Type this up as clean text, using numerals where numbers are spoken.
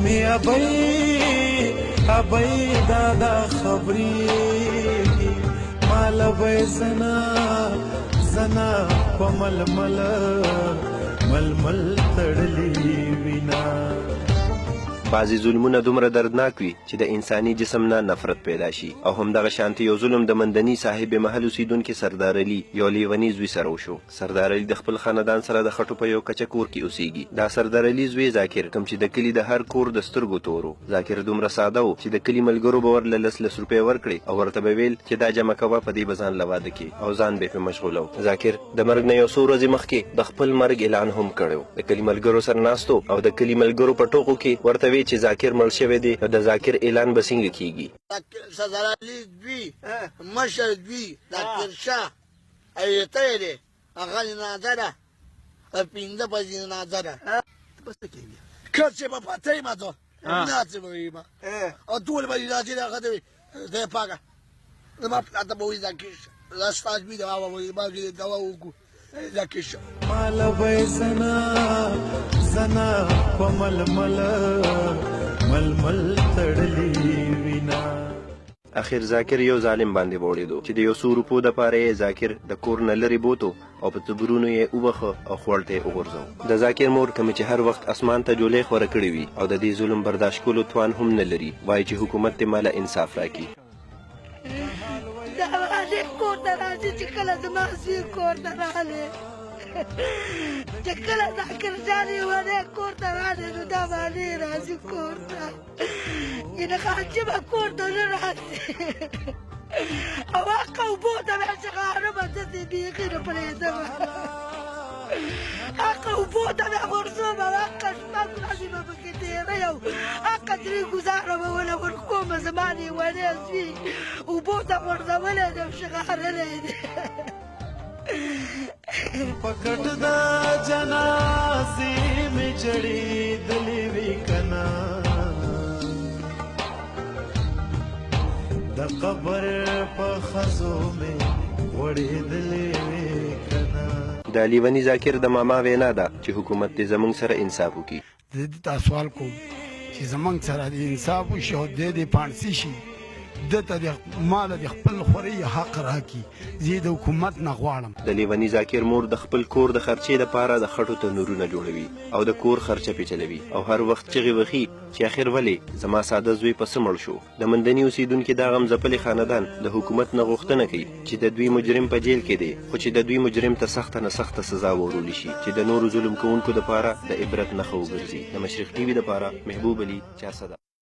می ابۍ دادا خبرېږي مال به زنا په ململ تړلې وینا. بعضې ظلمونه دومره دردناک وي چې د انساني جسم نه نفرت پیدا شي او همدغه شانتې یو ظلم د مندني صاحب محل اوسیدونکي سردار علي یو لیوني زوی سره وشو. سردار علي د خپل خاندان سره د خټو په یو کچه کور کې اوسیږي. دا سردار علي زوی ذاکر کوم چې د کلي د هر کور د سترګو تور و. ذاکر دومره ساده و چې د کلي ملګرو به ورله لس روپۍ ورکړي او ورته به ویل چې دا جمع کوه په دې به ځان له واده کې او ځان به یې پرې مشغوله و. ذاکر د مرګ نه یو څو ورځې مخکې د خپل مرګ اعلان هم کړی و. د کلي ملګرو سره ناستو او د کلي ملګرو په ټوکو کې ورته وی چې ذاکر مړ شوی دی نو د ذاکر اعلان به څنګه کیږي. سردار علي دوی مشر دوی ذاکر شاه ایته دی هغه جنازه ده پنځه بجې جنازه ده بس څه کوي که چې به پته یې ما ته ناڅې به وي ما او ټول به جنازې ده هغه ته وي دی پاکه زما پلار ته به وایي ذاکر دا ستا زوی دوا به وایي ما دوا وکړو ذاکر شاه مال به زنا په ململ تړلې وینا. اخر ذاکر یو ظالم باندې وړېدو چې د یو څو روپو دپاره یې ذاکر د کور نه لرې بوتو او په تبرونو یې وبخه او خوړ ته یې وغورځو. د ذاکر مور کومې چې هر وخت اسمان ته جولۍ خوره کړې وي او د دې ظلم برداشت کولو توان هم نه لري وایي چې حکومت دې ماله انصاف راکړي. کور ته راځي چې کله زما زوی کور ته راغلی چې کله ذاکر جان یې ونې کور ته راغلی نو دا باندې راځي کور ته یعنې خانچه به کور ته نه راځي او حقه اوبو ته بیا چې غاره به داسې بیخي نه پرېږدمه حقه اوبو ته بیا غورځوم او حقه شپږ ورځې به پکې تېروي او حقه درې ګزاره به ونه ورکومه زما لیونی زوی اوبو ته غورځولی دی او شغارلی دی پکټ دا جنازې مې جړېدلې وي کنه د قبر په خزو مې وړېدلې وي کنه. د لیوني ذاکر د ماما وینا ده چې حکومت دې زموږ سره انصاف وکړي. زه دې ته سوال کوم چې زموږ سره د انصاف وشي او دې دې پانسي شي دته د مال د خپل خوري حق راکړي. زه د حکومت نه غواړم. د لیوني ذاکر مور د خپل کور د خرچې لپاره د خټو تنورونه جوړوي او د کور خرچه پې چلوي او هر وخت چغې وهي چې اخر ولې زما ساده زوی په څه مړ شو. د مندني اوسیدونکي دا غم ځپلې خاندان د حکومت نه غوښتنه کوي چې د دوی مجرم په جیل کې دی خو چې د دوی مجرم ته سخته نه سخته سزا ورولی شي چې د نورو ظلم کوونکو دپاره د عبرت نښه وګرځي. د مشرق ټي وي دپاره محبوب علي 400.